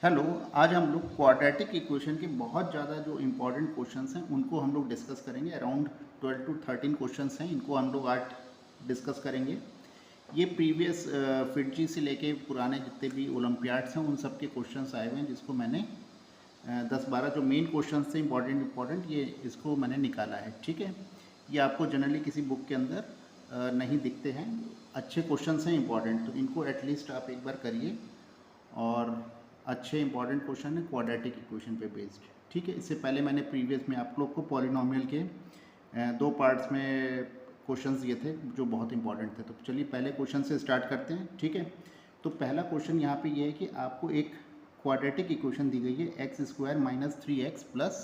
Hello. आज हम लोग क्वाड्रेटिक इक्वेशन के बहुत ज़्यादा जो इम्पोर्टेंट क्वेश्चंस हैं उनको हम लोग डिस्कस करेंगे। अराउंड 12 to 13 क्वेश्चंस हैं, इनको हम लोग आज डिस्कस करेंगे। ये प्रीवियस फिटजी से लेके पुराने जितने भी ओलंपियाड्स हैं उन सब के क्वेश्चंस आए हुए हैं, जिसको मैंने 10-12 जो मेन क्वेश्चंस थे इम्पोर्टेंट ये इसको मैंने निकाला है। ठीक है, ये आपको जनरली किसी बुक के अंदर नहीं दिखते हैं। अच्छे क्वेश्चंस हैं, इंपॉर्टेंट, तो इनको एटलीस्ट आप एक बार करिए। और अच्छे इंपॉर्टेंट क्वेश्चन है क्वाड्रेटिक इक्वेशन पे बेस्ड। ठीक है, इससे पहले मैंने प्रीवियस में आप लोग को पॉलिनोमियल के 2 पार्ट्स में क्वेश्चंस दिए थे जो बहुत इंपॉर्टेंट थे। तो चलिए पहले क्वेश्चन से स्टार्ट करते हैं। ठीक है, तो पहला क्वेश्चन यहाँ पे ये है कि आपको एक क्वाड्रेटिक इक्वेशन दी गई है x² माइनस 3x प्लस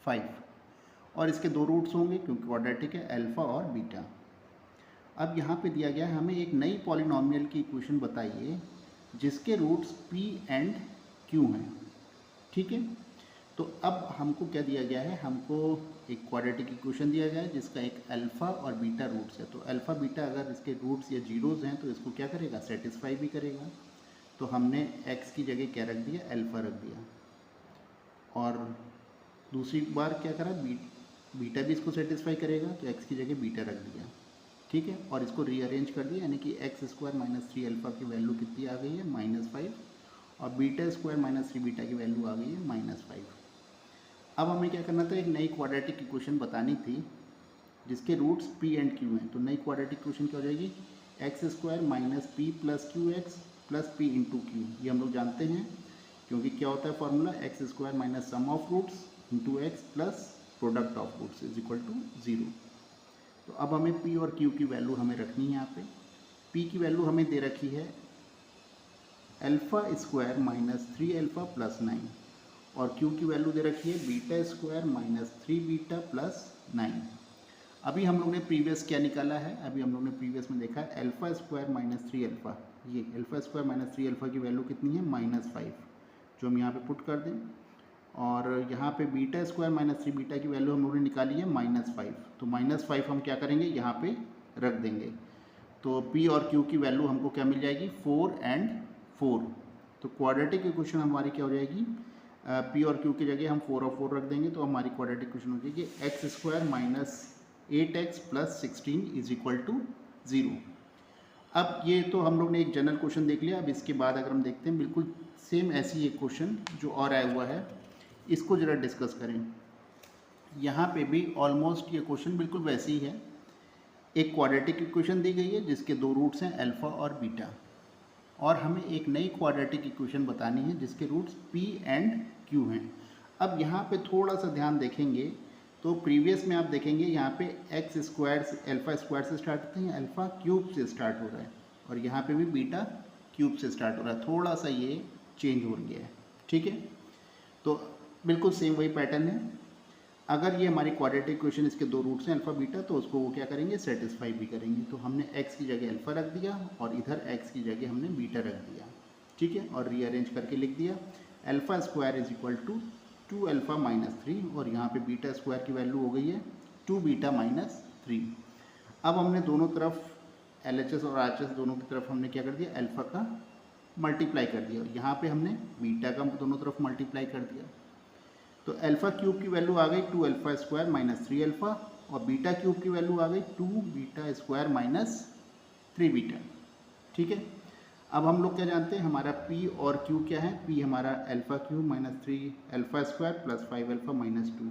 5 और इसके दो रूट्स होंगे क्योंकि क्वाड्रेटिक है, अल्फ़ा और बीटा। अब यहाँ पे दिया गया है हमें एक नई पॉलिनोमियल की इक्वेशन बताइए जिसके रूट्स p एंड q हैं। ठीक है, तो अब हमको क्या दिया गया है, हमको एक क्वाड्रेटिक इक्वेशन दिया गया है जिसका एक अल्फ़ा और बीटा रूट्स है। तो अल्फ़ा बीटा अगर इसके रूट्स या जीरोज़ हैं तो इसको क्या करेगा, सेटिस्फाई भी करेगा। तो हमने x की जगह क्या रख दिया, अल्फ़ा रख दिया। और दूसरी बार क्या करा, बीटा भी इसको सेटिस्फाई करेगा, तो x की जगह बीटा रख दिया। ठीक है, और इसको रीअरेंज कर दिया, यानी कि x² माइनस 3 अल्फ़ा की वैल्यू कितनी आ गई है, -5, और बीटा² माइनस 3 बीटा की वैल्यू आ गई है -5। अब हमें क्या करना था, एक नई क्वाड्रेटिक इक्वेशन बतानी थी जिसके रूट्स p एंड q हैं। तो नई क्वाड्रेटिक इक्वेशन क्या हो जाएगी, x² minus p plus q x plus p into q. ये हम लोग जानते हैं क्योंकि क्या होता है formula, x² minus sum of roots into x plus product of roots is equal to 0। तो अब हमें p और q की वैल्यू हमें रखनी है। यहाँ पे p की वैल्यू हमें दे रखी है α² माइनस 3 अल्फ़ा प्लस 9 और q की वैल्यू दे रखी है β² माइनस 3 बीटा प्लस 9। अभी हम लोग ने प्रीवियस क्या निकाला है, अभी हम लोग ने प्रीवियस में देखा है α² माइनस 3 अल्फ़ा। ये α² माइनस 3 अल्फ़ा की वैल्यू कितनी है, -5, जो हम यहाँ पे पुट कर दें। और यहाँ पे β² माइनस 3 बीटा की वैल्यू हम लोगों ने निकाली है -5। तो -5 हम क्या करेंगे, यहाँ पे रख देंगे। तो p और q की वैल्यू हमको क्या मिल जाएगी, 4 एंड 4। तो क्वाड्रेटिक इक्वेशन हमारी क्या हो जाएगी, p और q की जगह हम 4 और 4 रख देंगे तो हमारी क्वाड्रेटिक इक्वेशन हो जाएगी x² minus 8x plus 16 is equal to 0। अब ये तो हम लोग ने एक जनरल क्वेश्चन देख लिया। अब इसके बाद अगर हम देखते हैं बिल्कुल सेम ऐसी एक क्वेश्चन जो और आया हुआ है, इसको ज़रा डिस्कस करें। यहाँ पे भी ऑलमोस्ट ये क्वेश्चन बिल्कुल वैसी ही है। एक क्वाड्रेटिक इक्वेशन दी गई है जिसके दो रूट्स हैं अल्फ़ा और बीटा, और हमें एक नई क्वाड्रेटिक इक्वेशन बतानी है जिसके रूट्स p एंड q हैं। अब यहाँ पे थोड़ा सा ध्यान देखेंगे तो प्रीवियस में आप देखेंगे यहाँ पे x² अल्फ़ा² से स्टार्ट होते हैं, अल्फ़ा क्यूब से स्टार्ट हो रहा है, और यहाँ पे भी बीटा क्यूब से स्टार्ट हो रहा है। थोड़ा सा ये चेंज हो गया है। ठीक है, तो बिल्कुल सेम वही पैटर्न है। अगर ये हमारी क्वाड्रेटिक इक्वेशन इसके दो रूट्स हैं अल्फ़ा बीटा, तो उसको वो क्या करेंगे, सेटिस्फाई भी करेंगे। तो हमने x की जगह अल्फ़ा रख दिया और इधर x की जगह हमने बीटा रख दिया। ठीक है, और रीअरेंज करके लिख दिया α² is equal to 2 alpha minus 3, और यहाँ पे β² की वैल्यू हो गई है 2 बीटा माइनस 3। अब हमने दोनों तरफ LHS और RHS दोनों की तरफ हमने क्या कर दिया, अल्फ़ा का मल्टीप्लाई कर दिया, और यहाँ पे हमने बीटा का दोनों तरफ मल्टीप्लाई कर दिया। तो अल्फ़ा क्यूब की वैल्यू आ गई 2α² माइनस 3 अल्फ़ा, और बीटा क्यूब की वैल्यू आ गई 2 β² माइनस 3 बीटा। ठीक है, अब हम लोग क्या जानते हैं, हमारा p और q क्या है, p हमारा α³ माइनस 3 अल्फ़ा² प्लस 5 अल्फ़ा माइनस 2।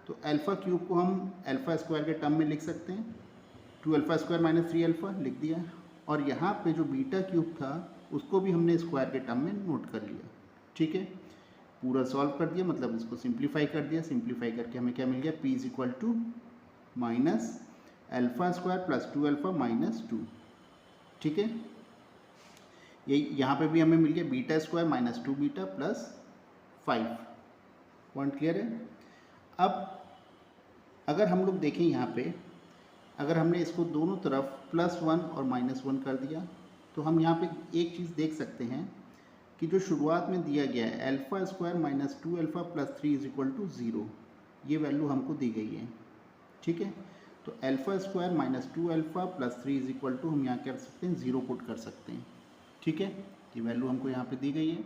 तो अल्फ़ा क्यूब को हम अल्फ़ा² के टर्म में लिख सकते हैं, 2α² माइनस 3 अल्फ़ा लिख दिया, और यहाँ पे जो बीटा क्यूब था उसको भी हमने स्क्वायर के टर्म में नोट कर लिया। ठीक है, पूरा सॉल्व कर दिया, मतलब इसको सिंप्लीफाई कर दिया। सिंप्लीफाई करके हमें क्या मिल गया, p is equal to minus α² plus 2 alpha minus 2। ठीक है, यही यहाँ पे भी हमें मिल गया β² minus 2 beta plus 5। Point clear है। अब अगर हम लोग देखें यहाँ पे, अगर हमने इसको दोनों तरफ +1 और -1 कर दिया तो हम यहाँ पे एक चीज़ देख सकते हैं कि जो शुरुआत में दिया गया है α² minus 2 alpha plus 3 is equal to 0, ये वैल्यू हमको दी गई है। ठीक है, तो α² minus 2 alpha plus 3 is equal to हम यहाँ कर सकते हैं 0 पुट कर सकते हैं। ठीक है, ये वैल्यू हमको यहाँ पे दी गई है।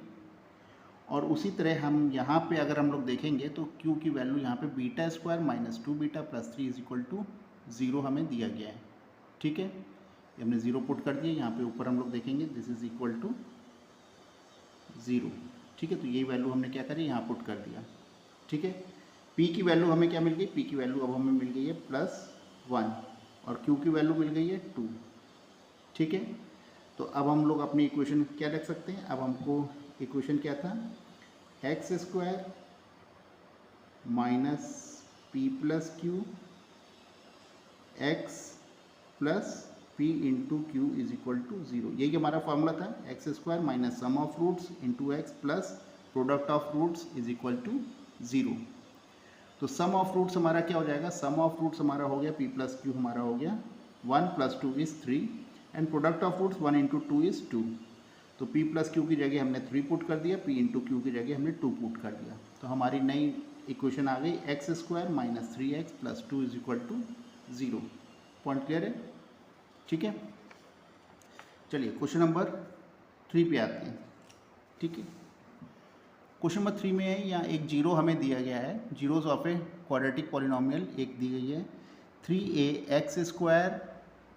और उसी तरह हम यहाँ पे अगर हम लोग देखेंगे तो Q की वैल्यू यहाँ पे beta square minus 2 beta plus 3 is equal to 0 हमें दिया गया है। ठीक है, ये हमने 0 पुट कर दिया। यहाँ पे ऊपर हम लोग देखेंगे दिस इज इक्वल टू 0। ठीक है, तो ये वैल्यू हमने क्या करी, यहाँ पुट कर दिया। ठीक है, P की वैल्यू हमें क्या मिल गई, P की वैल्यू अब हमें मिल गई है +1 और Q की वैल्यू मिल गई है 2। ठीक है, तो अब हम लोग अपनी इक्वेशन क्या रख सकते हैं, अब हमको इक्वेशन क्या था, x square minus p plus q x plus p into q is equal to 0। यही हमारा फॉर्मूला था, x square minus sum of roots into x plus product of roots is equal to 0। तो सम of roots हमारा क्या हो जाएगा, सम of roots हमारा हो गया p प्लस क्यू हमारा हो गया 1 + 2 is 3 and product of roots 1 × 2 is 2। तो p प्लस क्यू की जगह हमने 3 पुट कर दिया, p × q की जगह हमने 2 पुट कर दिया। तो हमारी नई इक्वेशन आ गई x square minus 3x plus 2 is equal to 0। Point clear है? ठीक है, चलिए क्वेश्चन नंबर 3 पे आते हैं। ठीक है, क्वेश्चन नंबर 3 में है, यहाँ एक जीरो हमें दिया गया है, zeros of a quadratic polynomial एक दी गई है 3ax²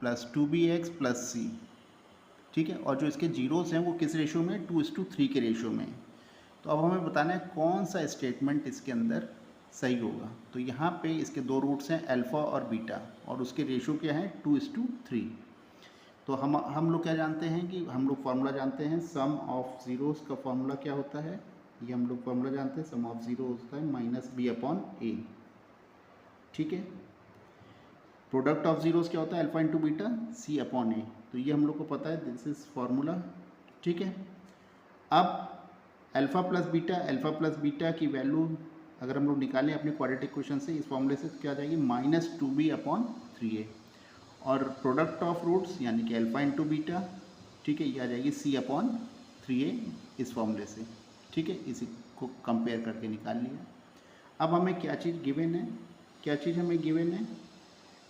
plus 2bx plus c। ठीक है, और जो इसके जीरोस हैं वो किस रेशो में, 2:3 के रेशो में। तो अब हमें बताना है कौन सा स्टेटमेंट इसके अंदर सही होगा। तो यहाँ पे इसके दो रूट्स हैं अल्फ़ा और बीटा और उसके रेशो क्या है 2:3। तो हम लोग क्या जानते हैं कि हम लोग फार्मूला जानते हैं सम ऑफ ज़ीरोस का फार्मूला क्या होता है, ये हम लोग फार्मूला जानते हैं, सम ऑफ ज़ीरो होता है -b/a। ठीक है, प्रोडक्ट ऑफ ज़ीरोस क्या होता है अल्फ़ा इंटू बीटा c/a। तो ये हम लोग को पता है, दिस इज फार्मूला। ठीक है, अब अल्फ़ा प्लस बीटा की वैल्यू अगर हम लोग निकालें अपने क्वाड्रेटिक क्वेश्चन से, इस फॉर्मूले से क्या आ जाएगी -2b/3a और प्रोडक्ट ऑफ रूट्स यानी कि अल्फ़ा इंटू बीटा, ठीक है, ये आ जाएगी c/3a इस फॉर्मूले से। ठीक है, इसी को कंपेयर करके निकाल लिया। अब हमें क्या चीज़ गिवन है, क्या चीज़ हमें गिवन है,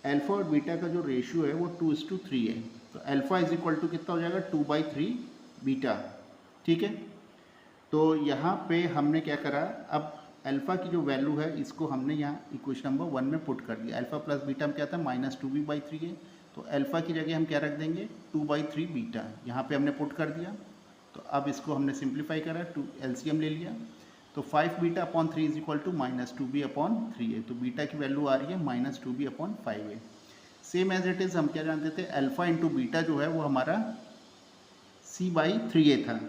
अल्फ़ा और बीटा का जो रेशियो है वो 2:3 है। तो अल्फ़ा इज इक्वल टू कितना हो जाएगा 2/3 बीटा। ठीक है, तो यहाँ पे हमने क्या करा, अब अल्फ़ा की जो वैल्यू है इसको हमने यहाँ इक्वेशन नंबर 1 में पुट कर दिया। अल्फ़ा प्लस बीटा में क्या था -2b/3 है, तो अल्फ़ा की जगह हम क्या रख देंगे 2/3 बीटा, यहाँ पे हमने पुट कर दिया। तो अब इसको हमने सिंप्लीफाई करा, LCM ले लिया, तो 5β/3 इज इक्वल टू -2b/3 है। तो बीटा की वैल्यू आ रही है -2b/5 है। सेम एज इट इज़ हम क्या जानते थे, अल्फ़ा इंटू बीटा जो है वो हमारा c/3a था।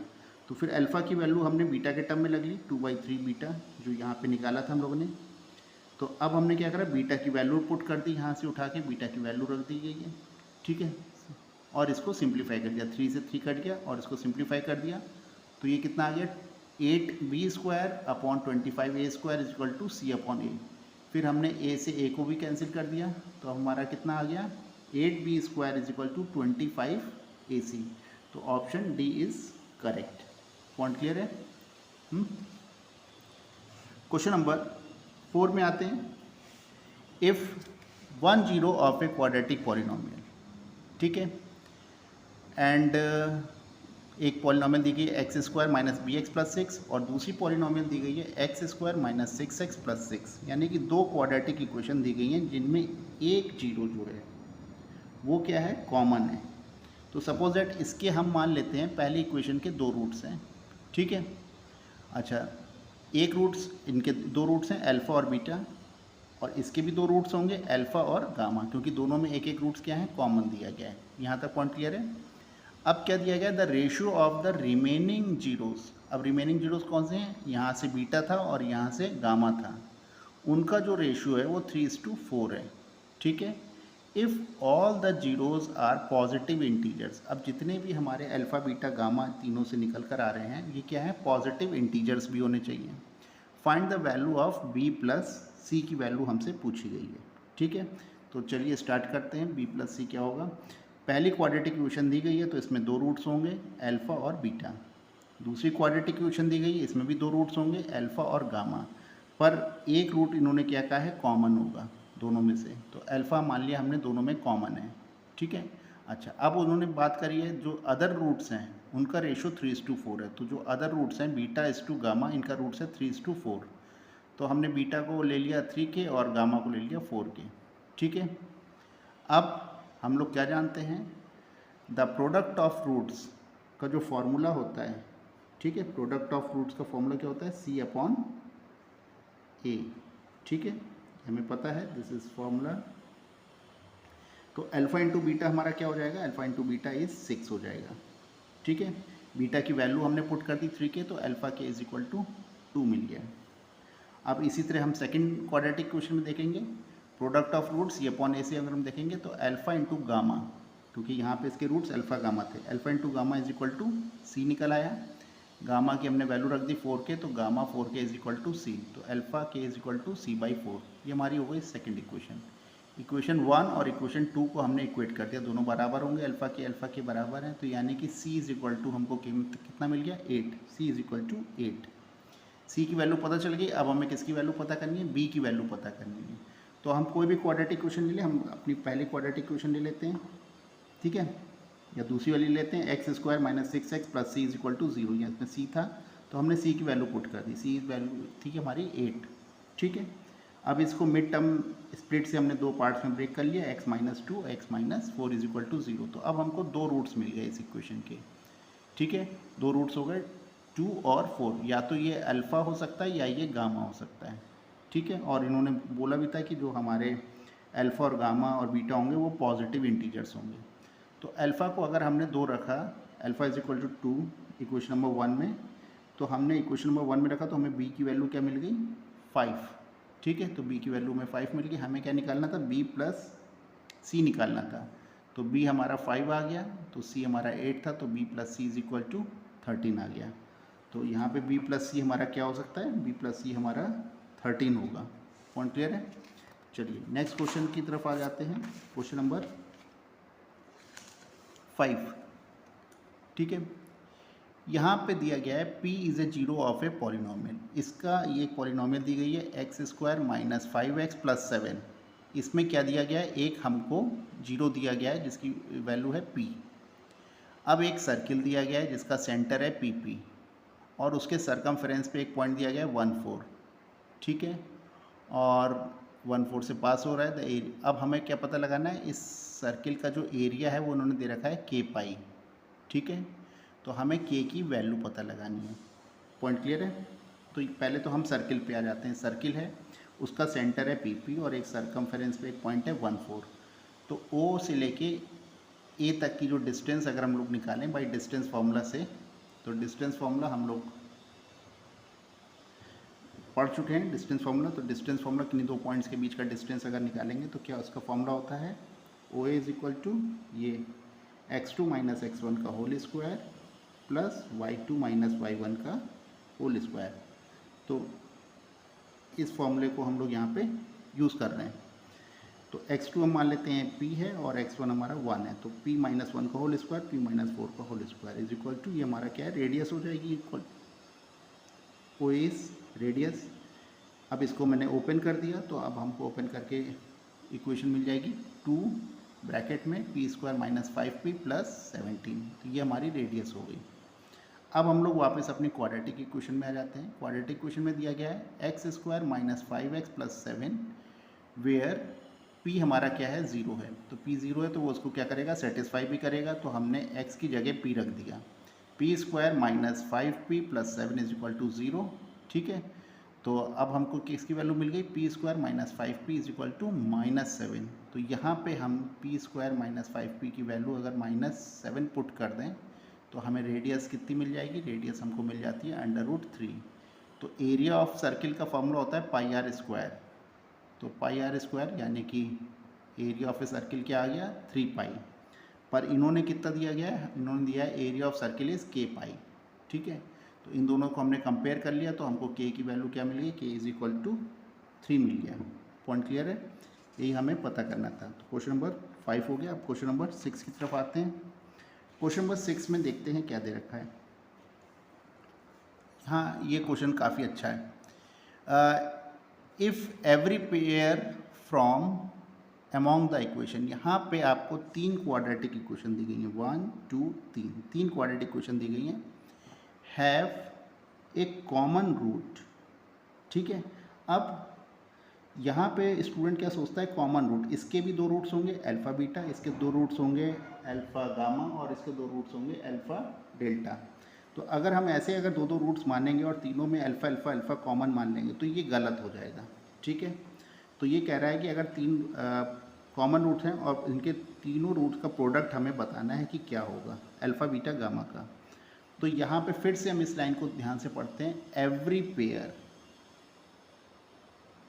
तो फिर अल्फ़ा की वैल्यू हमने बीटा के टर्म में लग ली 2/3 बीटा, जो यहाँ पे निकाला था हम लोगों ने। तो अब हमने क्या करा, बीटा की वैल्यू पुट कर दी, यहाँ से उठा के बीटा की वैल्यू रख दी गई है। ठीक है, और इसको सिंप्लीफाई कर दिया, 3 से 3 कट गया और इसको सिंप्लीफाई कर दिया। तो ये कितना आ गया 8b² / 25a² is equal to c/a। फिर हमने a से a को भी कैंसिल कर दिया, तो हमारा कितना आ गया 8b² is equal to 25ac। तो option D is correct. Point clear है? क्वेश्चन नंबर 4 में आते हैं। If 1 zero of a quadratic polynomial, ठीक है, एंड एक पॉलिनोमियल दी गई है x² - bx + 6 और दूसरी पॉलिनोमियल दी गई है x² - 6x + 6, यानी कि दो क्वाड्रेटिक इक्वेशन दी गई हैं जिनमें एक जीरो जो है वो क्या है कॉमन है। तो सपोज दैट इसके हम मान लेते हैं पहली इक्वेशन के दो रूट्स हैं। ठीक है, अच्छा, एक रूट्स, इनके दो रूट्स हैं अल्फ़ा और बीटा, और इसके भी दो रूट्स होंगे अल्फ़ा और गामा, क्योंकि दोनों में एक एक रूट्स क्या है कॉमन दिया गया है। यहाँ तक पॉइंट क्लियर है? अब क्या दिया गया, the ratio of the remaining zeros. अब रिमेनिंग जीरोस कौन से हैं, यहाँ से बीटा था और यहाँ से गामा था, उनका जो रेशियो है वो 3:4 है। ठीक है, if all the zeros are positive integers. अब जितने भी हमारे अल्फ़ा बीटा गामा तीनों से निकल कर आ रहे हैं ये क्या है पॉजिटिव इंटीजर्स भी होने चाहिए। Find the value of b + c की वैल्यू हमसे पूछी गई है। ठीक है, तो चलिए स्टार्ट करते हैं। b + c क्या होगा, पहली क्वाड्रेटिक इक्वेशन दी गई है तो इसमें दो रूट्स होंगे अल्फ़ा और बीटा। दूसरी क्वाड्रेटिक इक्वेशन दी गई है, इसमें भी दो रूट्स होंगे अल्फ़ा और गामा, पर एक रूट इन्होंने क्या कहा है कॉमन होगा दोनों में से। तो अल्फ़ा मान लिया हमने दोनों में कॉमन है। ठीक है, अच्छा, अब उन्होंने बात करी है जो अदर रूट्स हैं उनका रेशो 3:4 है। तो जो अदर रूट्स हैं बीटा इज टू गामा, इनका रूट्स है 3:4। तो हमने बीटा को ले लिया 3 के और गामा को ले लिया 4 के। ठीक है, अब हम लोग क्या जानते हैं, द प्रोडक्ट ऑफ रूट्स का जो फॉर्मूला होता है, ठीक है, प्रोडक्ट ऑफ रूट्स का फॉर्मूला क्या होता है, C/A। ठीक है, हमें पता है, दिस इज फॉर्मूला। तो अल्फा इंटू बीटा हमारा क्या हो जाएगा, अल्फा इंटू बीटा इज 6 हो जाएगा। ठीक है, बीटा की वैल्यू हमने पुट कर दी 3 के, तो अल्फा के इज इक्वल टू 2 मिल गया। अब इसी तरह हम सेकंड क्वाड्रेटिक क्वेश्चन में देखेंगे, प्रोडक्ट ऑफ रूट्स C/A से अगर हम देखेंगे तो अल्फा इंटू गामा, क्योंकि यहाँ पे इसके रूट्स अल्फा गामा थे, alpha into gamma is equal to C निकल आया। गामा की हमने वैल्यू रख दी 4 के, तो गामा 4 के इज इक्वल टू C, तो अल्फा के इज इक्वल टू C/4। ये हमारी हो गई सेकंड इक्वेशन। इक्वेशन 1 और इक्वेशन 2 को हमने इक्वेट कर दिया, दोनों बराबर होंगे, अल्फा के बराबर हैं, तो यानी कि C इज इक्वल टू हमको कितना मिल गया, 8। C is equal to 8। C की वैल्यू पता चल गई। अब हमें किसकी वैल्यू पता करनी है, B की वैल्यू पता करनी है। तो हम कोई भी क्वाड्रेटिक इक्वेशन ले लें, हम अपनी पहली क्वाड्रेटिक इक्वेशन ले लेते हैं, ठीक है, या दूसरी वाली लेते हैं, x² - 6x + C is equal to 0। या इसमें C था तो हमने C की वैल्यू पुट कर दी, C वैल्यू थी हमारी 8। ठीक है, अब इसको मिड टर्म स्प्लिट से हमने दो पार्ट्स में ब्रेक कर लिया, x - 2 x - 4 is equal to 0। तो अब हमको दो रूट्स मिल गए इस इक्वेशन के। ठीक है, दो रूट्स हो गए 2 और 4, या तो ये अल्फ़ा हो सकता है या ये गामा हो सकता है। ठीक है, और इन्होंने बोला भी था कि जो हमारे अल्फ़ा और गामा और बीटा होंगे वो पॉजिटिव इंटीजर्स होंगे। तो अल्फ़ा को अगर हमने 2 रखा, alpha is equal to 2 equation number 1 में, तो हमने इक्वेशन नंबर 1 में रखा, तो हमें b की वैल्यू क्या मिल गई, 5। ठीक है, तो b की वैल्यू में 5 मिल गई। हमें क्या निकालना था, b + c निकालना था। तो b हमारा 5 आ गया, तो c हमारा 8 था, तो b + c is equal to 13 आ गया। तो यहाँ पे b + c हमारा क्या हो सकता है, b + c हमारा 13 होगा। पॉइंट क्लियर है। चलिए नेक्स्ट क्वेश्चन की तरफ आ जाते हैं, क्वेश्चन नंबर 5। ठीक है, यहाँ पे दिया गया है p is a zero of a polynomial. इसका ये पॉलिनोमियल दी गई है x² - 5x + 7। इसमें क्या दिया गया है, एक हमको जीरो दिया गया है जिसकी वैल्यू है p। अब एक सर्किल दिया गया है जिसका सेंटर है PP, और उसके सरकमफ्रेंस पे एक पॉइंट दिया गया है 1,4। ठीक है, और 1,4 से पास हो रहा है। अब हमें क्या पता लगाना है, इस सर्किल का जो एरिया है वो उन्होंने दे रखा है k पाई। ठीक है, तो हमें k की वैल्यू पता लगानी है। पॉइंट क्लियर है। तो पहले तो हम सर्किल पे आ जाते हैं। सर्किल है, उसका सेंटर है PP और एक सरकमफ्रेंस पे एक पॉइंट है 1,4। तो O से लेके A तक की जो डिस्टेंस अगर हम लोग निकालें बाई डिस्टेंस फार्मूला से, तो डिस्टेंस फार्मूला हम लोग पढ़ चुके हैं डिस्टेंस फार्मूला। तो डिस्टेंस फार्मूला किन्हीं दो पॉइंट्स के बीच का डिस्टेंस अगर निकालेंगे तो क्या उसका फार्मूला होता है, OA इज इक्वल टू ये x2 - x1 का whole square plus y2 - y1 का होल स्क्वायर। तो इस फॉर्मूले को हम लोग यहाँ पे यूज़ कर रहे हैं। तो x2 हम मान लेते हैं p है और x1 हमारा 1 है, तो p - 1 का होल स्क्वायर, p - 4 का whole square is equal to, ये हमारा क्या है, रेडियस हो जाएगी, इक्वल ओ इज रेडियस। अब इसको मैंने ओपन कर दिया, तो अब हमको ओपन करके इक्वेशन मिल जाएगी 2 ब्रैकेट में p² - 5p + 17। तो ये हमारी रेडियस हो गई। अब हम लोग वापस अपनी क्वाड्रेटिक इक्वेशन में आ जाते हैं। क्वाड्रेटिक इक्वेशन में दिया गया है x² - 5x + 7 वेयर p हमारा क्या है, 0 है। तो p 0 है तो वो उसको क्या करेगा, सेटिस्फाई भी करेगा। तो हमने x की जगह p रख दिया, p² - 5p + 7 is equal to 0। ठीक है, तो अब हमको किसकी वैल्यू मिल गई, p² - 5p is equal to -7। तो यहाँ पे हम p² - 5p की वैल्यू अगर -7 पुट कर दें तो हमें रेडियस कितनी मिल जाएगी, रेडियस हमको मिल जाती है √3। तो एरिया ऑफ सर्किल का फॉर्मूला होता है πr²। तो πr² यानी कि एरिया ऑफ ए सर्किल क्या आ गया, 3 पाई। पर इन्होंने कितना दिया गया है, इन्होंने दिया है area of circle is k पाई। ठीक है, तो इन दोनों को हमने कंपेयर कर लिया, तो हमको k की वैल्यू क्या मिल गई, k इज इक्वल टू 3 मिल गया। पॉइंट क्लियर है, यही हमें पता करना था। तो क्वेश्चन नंबर 5 हो गया। अब क्वेश्चन नंबर 6 की तरफ आते हैं। क्वेश्चन नंबर 6 में देखते हैं क्या दे रखा है। हाँ, ये क्वेश्चन काफ़ी अच्छा है। If every pair from among the equation, यहाँ पे आपको 3 क्वाड्रेटिक इक्वेशन दी गई हैं, 1 2 3 क्वाड्रेटिक इक्वेशन दी गई हैं, हैव ए कॉमन रूट। ठीक है, अब यहाँ पे स्टूडेंट क्या सोचता है, कॉमन रूट, इसके भी 2 रूट्स होंगे अल्फ़ा बीटा, इसके 2 रूट्स होंगे अल्फ़ा गामा, और इसके 2 रूट्स होंगे अल्फ़ा डेल्टा। तो अगर हम ऐसे अगर 2 रूट्स मानेंगे और तीनों में अल्फ़ा अल्फ़ा अल्फ़ा कॉमन मान लेंगे तो ये गलत हो जाएगा। ठीक है, तो ये कह रहा है कि अगर 3 कॉमन रूट्स हैं और इनके तीनों रूट्स का प्रोडक्ट हमें बताना है कि क्या होगा अल्फ़ा बीटा गामा का। तो यहाँ पे फिर से हम इस लाइन को ध्यान से पढ़ते हैं, एवरी पेयर।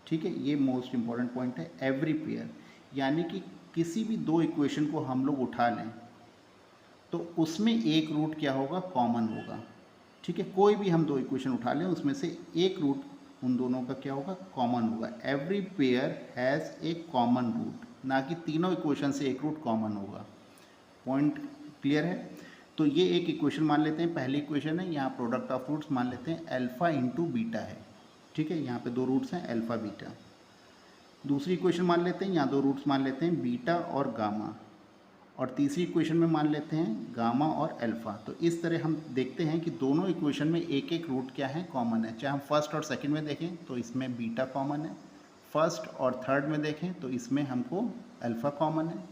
ठीक है, ये मोस्ट इम्पॉर्टेंट पॉइंट है, एवरी पेयर, यानी कि किसी भी 2 इक्वेशन को हम लोग उठा लें तो उसमें एक रूट क्या होगा, कॉमन होगा। ठीक है, कोई भी हम 2 इक्वेशन उठा लें उसमें से एक रूट उन दोनों का क्या होगा, कॉमन होगा। Every pair has a common root, ना कि तीनों इक्वेशन से एक रूट कॉमन होगा। पॉइंट क्लियर है? तो ये एक इक्वेशन मान लेते हैं, पहली इक्वेशन है, यहाँ प्रोडक्ट ऑफ रूट्स मान लेते हैं अल्फ़ा इंटू बीटा है। ठीक है, यहाँ पे 2 रूट्स हैं अल्फ़ा बीटा। दूसरी इक्वेशन मान लेते हैं, यहाँ 2 रूट्स मान लेते हैं बीटा और गामा, और तीसरी इक्वेशन में मान लेते हैं गामा और अल्फ़ा। तो इस तरह हम देखते हैं कि दोनों इक्वेशन में एक एक रूट क्या है, कॉमन है। चाहे हम फर्स्ट और सेकंड में देखें तो इसमें बीटा कॉमन है, फर्स्ट और थर्ड में देखें तो इसमें हमको अल्फ़ा कॉमन है,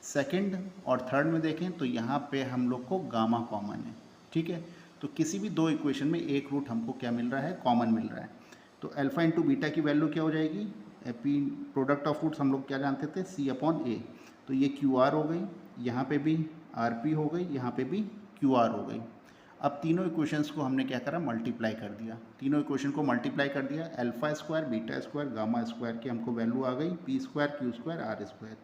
सेकंड और थर्ड में देखें तो यहाँ पे हम लोग को गामा कॉमन है। ठीक है, तो किसी भी 2 इक्वेशन में एक रूट हमको क्या मिल रहा है, कॉमन मिल रहा है। तो अल्फ़ा इंटू बीटा की वैल्यू क्या हो जाएगी, पी प्रोडक्ट ऑफ रूट्स हम लोग क्या जानते थे, सी अपॉन ए। तो ये क्यू आर हो गई, यहाँ पे भी आर पी हो गई, यहाँ पे भी क्यू आर हो गई। अब तीनों इक्वेशंस को हमने क्या करा, मल्टीप्लाई कर दिया। तीनों इक्वेशन को मल्टीप्लाई कर दिया, alpha square beta square gamma square की हमको वैल्यू आ गई, p square q square r square.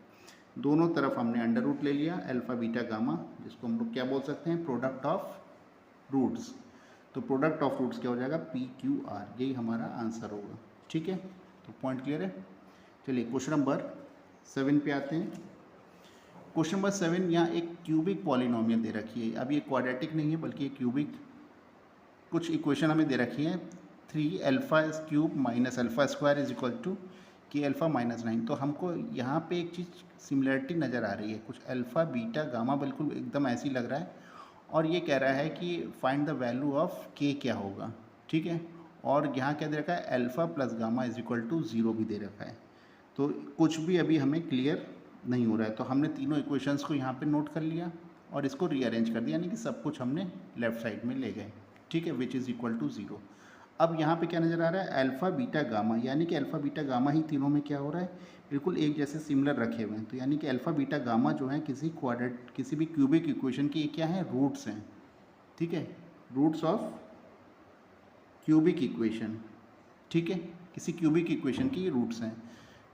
दोनों तरफ हमने अंडर रूट ले लिया, अल्फ़ा बीटा गामा, जिसको हम लोग क्या बोल सकते हैं, प्रोडक्ट ऑफ रूट्स। तो प्रोडक्ट ऑफ रूट्स क्या हो जाएगा, पी क्यू आर, यही हमारा आंसर होगा। ठीक है, तो पॉइंट क्लियर है। चलिए क्वेश्चन नंबर 7 पे आते हैं। क्वेश्चन नंबर 7, यहाँ एक क्यूबिक पॉलिनोमियल दे रखी है। अब ये क्वाड्रेटिक नहीं है बल्कि ये क्यूबिक, कुछ इक्वेशन हमें दे रखी है, 3 alpha cube minus alpha square is equal to k alpha minus 9। तो हमको यहाँ पे एक चीज़ सिमिलरिटी नज़र आ रही है, कुछ अल्फ़ा बीटा गामा बिल्कुल एकदम ऐसी लग रहा है, और ये कह रहा है कि फाइंड द वैल्यू ऑफ के क्या होगा। ठीक है, और यहाँ क्या दे रखा है, alpha plus gamma is equal to 0 भी दे रखा है। तो कुछ भी अभी हमें क्लियर नहीं हो रहा है, तो हमने तीनों इक्वेशंस को यहाँ पे नोट कर लिया और इसको रीअरेंज कर दिया, यानी कि सब कुछ हमने लेफ्ट साइड में ले गए। ठीक है, विच इज़ इक्वल टू 0। अब यहाँ पे क्या नज़र आ रहा है, अल्फ़ा बीटा गामा, यानी कि अल्फ़ा बीटा गामा ही तीनों में क्या हो रहा है, बिल्कुल एक जैसे सिमिलर रखे हुए हैं। तो यानी कि अल्फ़ा बीटा गामा जो है किसी भी क्यूबिक इक्वेशन की क्या है, रूट्स हैं। ठीक है, रूट्स ऑफ क्यूबिक इक्वेशन। ठीक है, किसी क्यूबिक इक्वेशन की रूट्स हैं।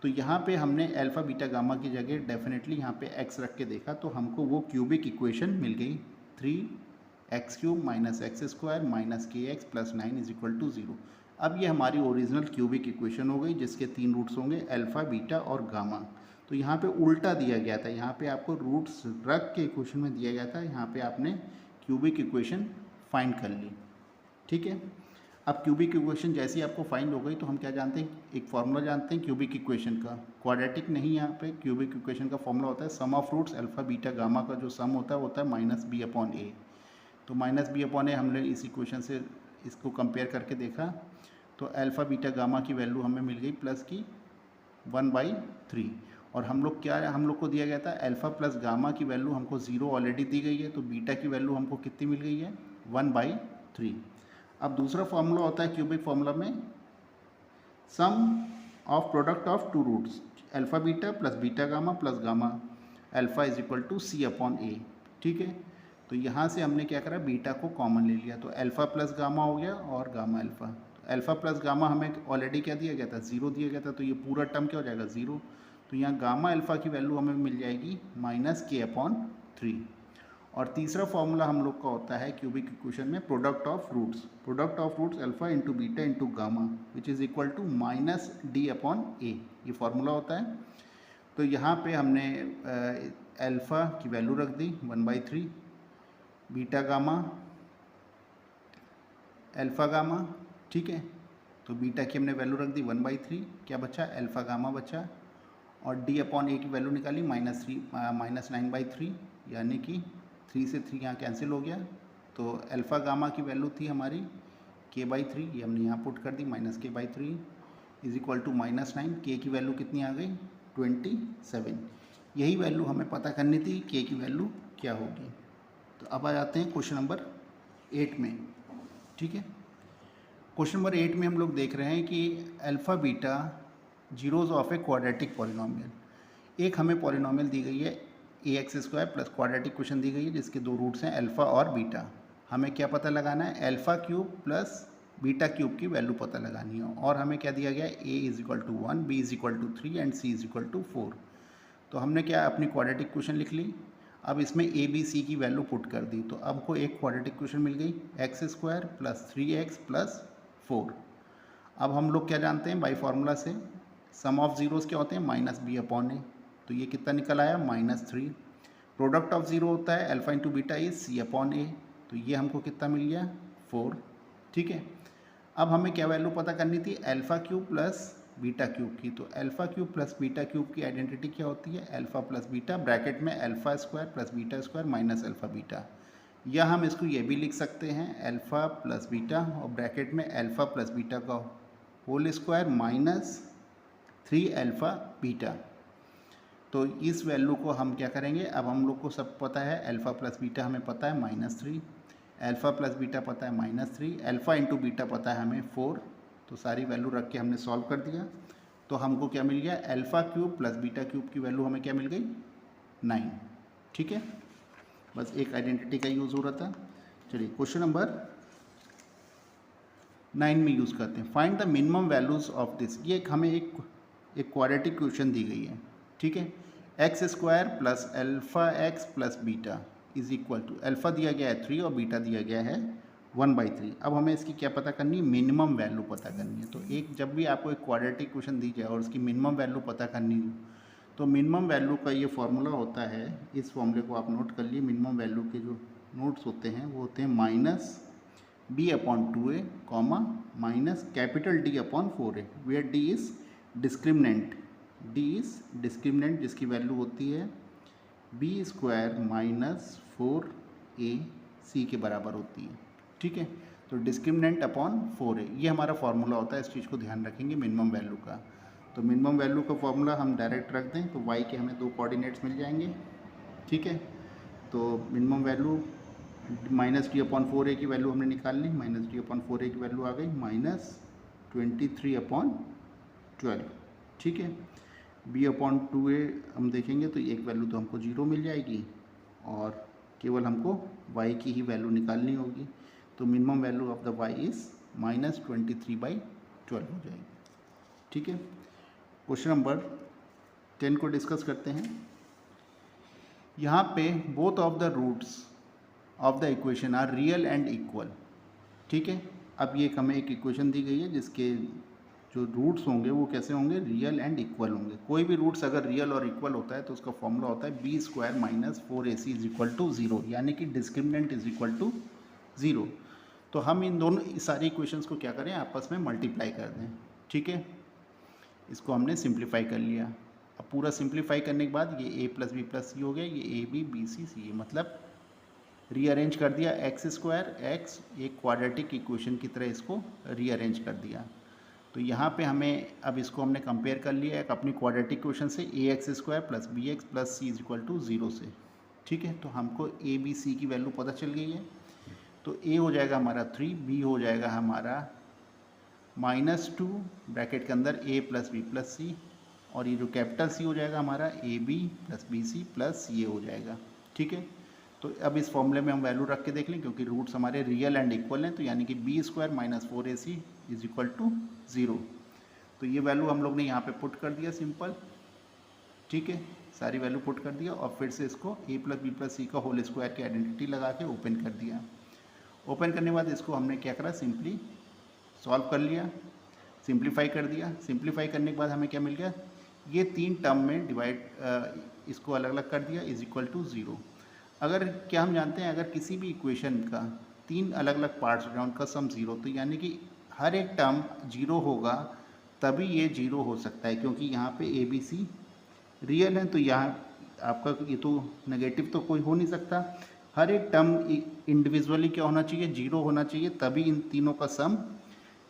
तो यहाँ पे हमने अल्फ़ा बीटा गामा की जगह डेफिनेटली यहाँ पे x रख के देखा, तो हमको वो क्यूबिक इक्वेशन मिल गई, 3x cube minus x square minus k x plus 9 is equal to 0। अब ये हमारी ओरिजिनल क्यूबिक इक्वेशन हो गई, जिसके 3 रूट्स होंगे अल्फ़ा बीटा और गामा। तो यहाँ पे उल्टा दिया गया था, यहाँ पे आपको रूट्स रख के इक्वेशन में दिया गया था, यहाँ पे आपने क्यूबिक इक्वेशन फाइंड कर ली। ठीक है, अब क्यूबिक इक्वेशन जैसी आपको फाइंड हो गई तो हम क्या जानते हैं, एक फार्मूला जानते हैं क्यूबिक इक्वेशन का, क्वाड्रेटिक नहीं, यहाँ पे क्यूबिक इक्वेशन का फार्मूला होता है sum of roots alpha beta gamma का जो सम होता है माइनस बी अपॉन ए। तो माइनस बी अपॉन ए हमने इस इक्वेशन से इसको कंपेयर करके देखा, तो अल्फ़ा बीटा गामा की वैल्यू हमें मिल गई प्लस की 1/3, और हम लोग क्या है, हम लोग को दिया गया था अल्फ़ा प्लस गामा की वैल्यू हमको 0 ऑलरेडी दी गई है, तो बीटा की वैल्यू हमको कितनी मिल गई है, 1/3। अब दूसरा फार्मूला होता है क्यूबिक फार्मूला में sum of product of 2 roots alpha beta plus beta gamma plus gamma alpha is equal to c upon a. ठीक है, तो यहाँ से हमने क्या करा, बीटा को कॉमन ले लिया, तो अल्फ़ा प्लस गामा हो गया और gamma alpha. Alpha plus gamma हमें ऑलरेडी क्या दिया गया था, 0 दिया गया था, तो ये पूरा टर्म क्या हो जाएगा, 0। तो यहाँ गामा अल्फ़ा की वैल्यू हमें मिल जाएगी माइनस के अपॉन 3। और तीसरा फॉर्मूला हम लोग का होता है क्यूबिक इक्वेशन में product of roots alpha into beta into gamma which is equal to minus d upon a, ये फार्मूला होता है। तो यहाँ पे हमने अल्फ़ा की वैल्यू रख दी 1/3, बीटा गामा अल्फ़ा गामा। ठीक है, तो बीटा की हमने वैल्यू रख दी 1/3, क्या बचा, अल्फ़ा गामा बचा, और डी अपॉन ए की वैल्यू निकाली -9/3, यानी कि 3 से 3 यहाँ कैंसिल हो गया। तो अल्फ़ा गामा की वैल्यू थी हमारी k/3, ये हमने यहाँ पुट कर दी -k/3 इज इक्वल टू -9। के की वैल्यू कितनी आ गई 27। यही वैल्यू हमें पता करनी थी के की वैल्यू क्या होगी। तो अब आ जाते हैं क्वेश्चन नंबर 8 में। ठीक है, क्वेश्चन नंबर 8 में हम लोग देख रहे हैं कि alpha beta zeros of a quadratic polynomial. एक हमें पॉलिनोमियल दी गई है ax² प्लस क्वाड्रेटिक क्वेश्चन दी गई है जिसके दो रूट्स हैं अल्फ़ा और बीटा। हमें क्या पता लगाना है, alpha cube plus beta cube की वैल्यू पता लगानी है। और हमें क्या दिया गया है, a = 1, b = 3 एंड c = 4। तो हमने क्या अपनी क्वाड्रेटिक क्वेश्चन लिख ली। अब इसमें a b c की वैल्यू पुट कर दी तो अब को एक क्वाड्रेटिक क्वेश्चन मिल गई x² प्लस 3x प्लस 4। अब हम लोग क्या जानते हैं बाई फार्मूला से, सम ऑफ जीरोस क्या होते हैं -b/a। तो ये कितना निकल आया -3। प्रोडक्ट ऑफ ज़ीरो होता है alpha into beta is c/a। तो ये हमको कितना मिल गया 4। ठीक है, अब हमें क्या वैल्यू पता करनी थी alpha cube plus beta cube की। तो alpha cube plus beta cube की आइडेंटिटी क्या होती है, अल्फ़ा प्लस बीटा ब्रैकेट में α² प्लस β² माइनस अल्फ़ा बीटा। या हम इसको ये भी लिख सकते हैं अल्फ़ा प्लस बीटा और ब्रैकेट में अल्फ़ा प्लस बीटा का होल स्क्वायर माइनस 3α बीटा। तो इस वैल्यू को हम क्या करेंगे, अब हम लोग को सब पता है अल्फ़ा प्लस बीटा हमें पता है -3, अल्फ़ा प्लस बीटा पता है -3, अल्फ़ा इंटू बीटा पता है हमें 4। तो सारी वैल्यू रख के हमने सॉल्व कर दिया। तो हमको क्या मिल गया, alpha cube plus beta cube की वैल्यू हमें क्या मिल गई 9। ठीक है, बस एक आइडेंटिटी का यूज़ हो रहा था। चलिए क्वेश्चन नंबर 9 में यूज़ करते हैं, find the minimum values of this. ये हमें एक क्वाड्रेटिक क्वेश्चन दी गई है। ठीक है, x² plus alpha x plus beta is equal to, alpha दिया गया है 3 और बीटा दिया गया है 1/3। अब हमें इसकी क्या पता करनी है, मिनिमम वैल्यू पता करनी है। तो एक जब भी आपको एक क्वाड्रेटिक क्वेश्चन दी जाए और उसकी मिनिमम वैल्यू पता करनी हो तो मिनिमम वैल्यू का ये फार्मूला होता है, इस फॉर्मूले को आप नोट कर लिए। मिनिमम वैल्यू के जो नोट्स होते हैं वो होते हैं -b/2a minus D/4a, where d is discriminant. d is discriminant जिसकी वैल्यू होती है b² माइनस 4ac के बराबर होती है। ठीक है, तो डिस्क्रिमिनेंट अपॉन 4a ये हमारा फार्मूला होता है। इस चीज़ को ध्यान रखेंगे मिनिमम वैल्यू का। तो मिनिमम वैल्यू का फार्मूला हम डायरेक्ट रख दें तो y के हमें 2 कोऑर्डिनेट्स मिल जाएंगे। ठीक है, तो मिनिमम वैल्यू -D/4a की वैल्यू हमने निकाल ली, -D/4a की वैल्यू आ गई -23/12। ठीक है, b/2a हम देखेंगे तो एक वैल्यू तो हमको 0 मिल जाएगी और केवल हमको y की ही वैल्यू निकालनी होगी। तो minimum value of the y is -23/12 हो जाएगी। ठीक है, क्वेश्चन नंबर 10 को डिस्कस करते हैं। यहाँ पे both of the roots of the equation are real and equal. ठीक है, अब ये हमें एक इक्वेशन दी गई है जिसके जो रूट्स होंगे वो कैसे होंगे, रियल एंड इक्वल होंगे। कोई भी रूट्स अगर रियल और इक्वल होता है तो उसका फॉर्मूला होता है b² minus 4ac is equal to 0, यानी कि डिस्क्रिमिनेंट इज इक्वल टू 0। तो हम इन दोनों सारी इक्वेशंस को क्या करें, आपस में मल्टीप्लाई कर दें। ठीक है, इसको हमने सिंप्लीफाई कर लिया। अब पूरा सिंप्लीफाई करने के बाद ये a प्लस बी प्लस सी हो गया, ये ab bc c, मतलब रीअरेंज कर दिया x² एक क्वाड्रेटिक इक्वेशन की तरह इसको रीअरेंज कर दिया। तो यहाँ पे हमें अब इसको हमने कंपेयर कर लिया एक अपनी क्वाड्रेटिक क्वेश्चन से ax² plus bx plus c is equal to 0 से। ठीक है, तो हमको a b c की वैल्यू पता चल गई है। तो a हो जाएगा हमारा 3, b हो जाएगा हमारा -2 ब्रैकेट के अंदर a प्लस बी प्लस सी, और ये जो कैपिटल C हो जाएगा हमारा ab प्लस bc प्लस ये हो जाएगा। ठीक है, तो अब इस फॉर्मूले में हम वैल्यू रख के देख लें क्योंकि रूट्स हमारे रियल एंड इक्वल हैं। तो यानी कि b² minus 4ac is equal to 0। तो ये वैल्यू हम लोग ने यहाँ पे पुट कर दिया सिंपल। ठीक है, सारी वैल्यू पुट कर दिया और फिर से इसको a प्लस बी प्लस सी का होल स्क्वायर की आइडेंटिटी लगा के ओपन कर दिया। ओपन करने के बाद इसको हमने क्या करा, सिंपली सॉल्व कर लिया, सिंप्लीफाई कर दिया। सिंप्लीफाई करने के बाद हमें क्या मिल गया, ये 3 टर्म में डिवाइड इसको अलग अलग कर दिया इज इक्वल टू 0। अगर क्या हम जानते हैं, अगर किसी भी इक्वेशन का 3 अलग अलग पार्ट्स हो जाए उनका सम 0, तो यानी कि हर एक टर्म 0 होगा तभी ये 0 हो सकता है, क्योंकि यहाँ पे a b c रियल है तो यहाँ आपका ये तो नेगेटिव तो कोई हो नहीं सकता। हर एक टर्म इंडिविजुअली क्या होना चाहिए, जीरो होना चाहिए, तभी इन तीनों का सम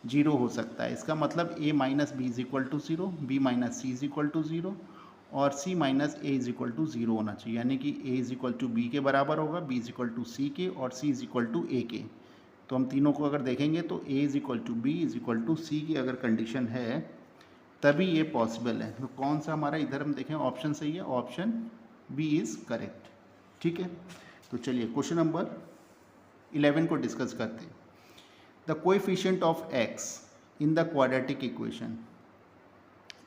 जीरो हो सकता है। इसका मतलब a minus b is equal to zero, b minus c is equal to zero और c minus a is equal to zero होना चाहिए, यानी कि a is equal to b के बराबर होगा, b is equal to c के और c is equal to a के। तो हम तीनों को अगर देखेंगे तो a is equal to b is equal to c की अगर कंडीशन है तभी ये पॉसिबल है। तो कौन सा हमारा इधर हम देखें ऑप्शन सही है, ऑप्शन बी इज़ करेक्ट। ठीक है, तो चलिए क्वेश्चन नंबर 11 को डिस्कस करते हैं। The coefficient of x in the quadratic equation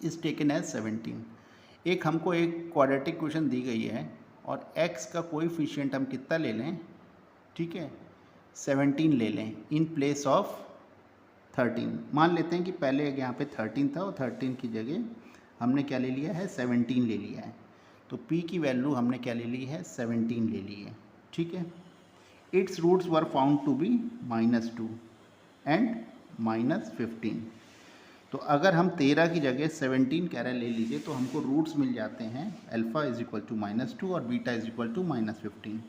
is taken as 17। एक हमको एक क्वाड्रेटिक इक्वेशन दी गई है और x का कोएफिशिएंट हम कितना ले लें, ठीक है 17 ले लें इन प्लेस ऑफ 13। मान लेते हैं कि पहले यहाँ पे 13 था और 13 की जगह हमने क्या ले लिया है 17 ले लिया है। तो p की वैल्यू हमने क्या ले ली है 17 ले ली है। ठीक है, its roots were found to be -2 and -15। तो अगर हम 13 की जगह 17 कह रहे ले लीजिए तो हमको रूट्स मिल जाते हैं अल्फ़ा इज इक्वल टू -2 और बीटा इज इक्वल टू -15।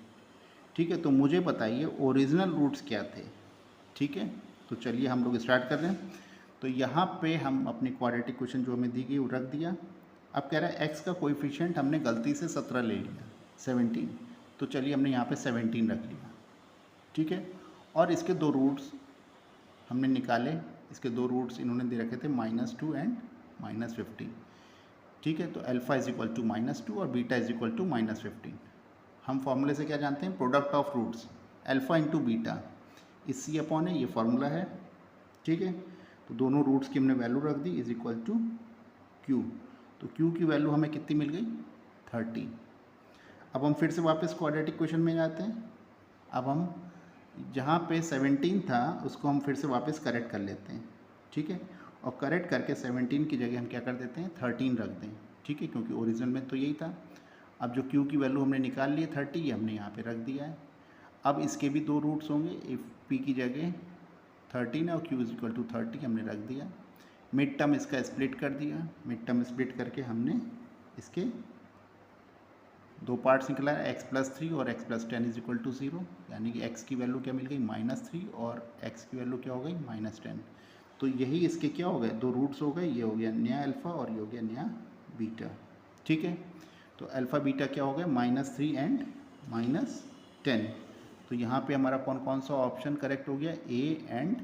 ठीक है, तो मुझे बताइए ओरिजिनल रूट्स क्या थे। ठीक है, तो चलिए हम लोग स्टार्ट कर रहे हैं। तो यहाँ पे हम अपनी क्वाड्रेटिक इक्वेशन जो हमें दी गई वो रख दिया। अब कह रहा है x का कोएफिशिएंट हमने गलती से 17 ले लिया 17, तो चलिए हमने यहाँ पे 17 रख लिया। ठीक है, और इसके दो रूट्स हमने निकाले, इसके दो रूट्स इन्होंने दे रखे थे -2 एंड -15। ठीक है, तो अल्फ़ा इज इक्वल टू -2 और बीटा इज इक्वल टू -15। हम फॉर्मूले से क्या जानते हैं, product of roots alpha into beta is c upon है, ये फार्मूला है। ठीक है, तो दोनों रूट्स की हमने वैल्यू रख दी इज इक्वल टू क्यू। तो क्यू की वैल्यू हमें कितनी मिल गई 30। अब हम फिर से वापस क्वाड्रेटिक इक्वेशन में जाते हैं। अब हम जहाँ पे 17 था उसको हम फिर से वापस करेक्ट कर लेते हैं। ठीक है, और करेक्ट करके 17 की जगह हम क्या कर देते हैं 13 रख दें। ठीक है, क्योंकि ओरिजिनल में तो यही था। अब जो क्यू की वैल्यू हमने निकाल ली है 30, ये हमने यहाँ पे रख दिया है। अब इसके भी दो रूट्स होंगे, इफ पी की जगह 13 है और क्यू इज इक्वल टू 30 हमने रख दिया। मिड टर्म इसका स्प्लिट कर दिया, मिड टर्म स्प्लिट करके हमने इसके दो पार्ट्स निकला है x+3 और x+10 इज इक्वल टू 0, यानी कि x की वैल्यू क्या मिल गई -3 और x की वैल्यू क्या हो गई -10। तो यही इसके क्या हो गए, दो रूट्स हो गए, ये हो गया नया अल्फ़ा और ये हो गया नया बीटा। ठीक है, तो अल्फ़ा बीटा क्या हो गया -3 एंड -10। तो यहाँ पे हमारा कौन कौन सा ऑप्शन करेक्ट हो गया, A and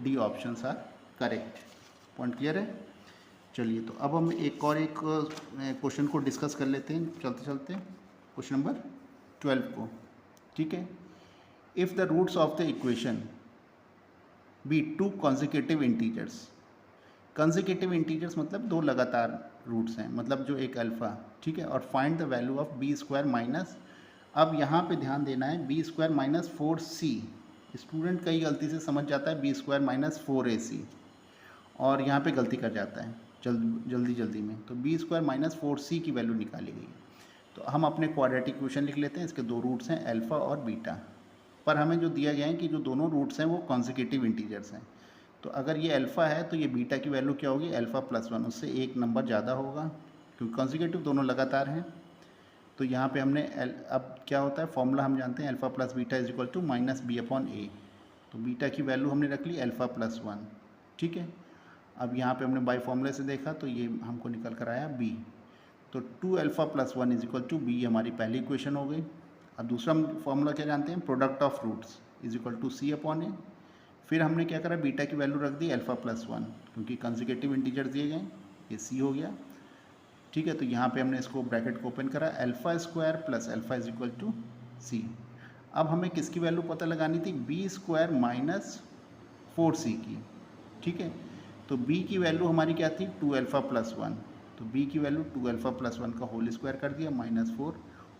D option are correct. Point clear है। चलिए, तो अब हम एक क्वेश्चन को डिस्कस कर लेते हैं चलते चलते, क्वेश्चन नंबर 12 को। ठीक है, if the roots of the equation be 2 consecutive integers. Consecutive integers मतलब दो लगातार रूट्स हैं, मतलब जो एक अल्फ़ा। ठीक है, और find the value of b square minus, अब यहाँ पे ध्यान देना है B square minus 4c। Student कई गलती से समझ जाता है बी स्क्वायर माइनस 4ac और यहाँ पे गलती कर जाता है जल्दी में। तो बी स्क्वायर माइनस 4c की वैल्यू निकाली गई। तो हम अपने क्वाड्रेटिक इक्वेशन लिख लेते हैं, इसके दो रूट्स हैं अल्फ़ा और बीटा, पर हमें जो दिया गया है कि जो दोनों रूट्स हैं वो कॉन्जिक्यूटिव इंटीजर्स हैं। तो अगर ये अल्फ़ा है तो ये बीटा की वैल्यू क्या होगी α+1, उससे एक नंबर ज़्यादा होगा क्योंकि कॉन्जिक्यूटिव दोनों लगातार हैं। तो यहाँ पे हमने अब क्या होता है फॉर्मूला हम जानते हैं alpha plus beta is equal to -b/a। तो बीटा की वैल्यू हमने रख ली α+1। ठीक है, अब यहाँ पे हमने बाई फॉर्मूले से देखा तो ये हमको निकल कर आया b। तो 2α+1 इज इक्वल टू b हमारी पहली इक्वेशन हो गई। अब दूसरा फॉर्मूला क्या जानते हैं, product of roots is equal to c/a। फिर हमने क्या करा, बीटा की वैल्यू रख दी α+1 क्योंकि कंसेक्यूटिव इंटीजर दिए गए, ये c हो गया। ठीक है, तो यहाँ पे हमने इसको ब्रैकेट को ओपन करा, α² plus alpha is equal to c। अब हमें किसकी वैल्यू पता लगानी थी, b² माइनस 4c की। ठीक है, तो b की वैल्यू हमारी क्या थी 2α+1, तो b की वैल्यू 2α+1 का होल स्क्वायर कर दिया -4,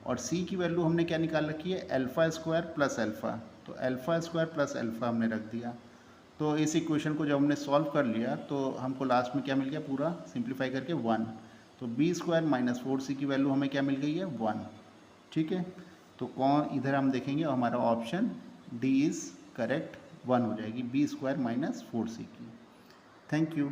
और c की वैल्यू हमने क्या निकाल रखी है α² प्लस अल्फ़ा, तो α² प्लस अल्फ़ा हमने रख दिया। तो इस इक्वेशन को जब हमने सॉल्व कर लिया तो हमको लास्ट में क्या मिल गया, पूरा सिंप्लीफाई करके 1। तो b² माइनस 4c की वैल्यू हमें क्या मिल गई है 1। ठीक है, तो कौन इधर हम देखेंगे और हमारा ऑप्शन डी इज़ करेक्ट, 1 हो जाएगी b² माइनस 4c की। Thank you.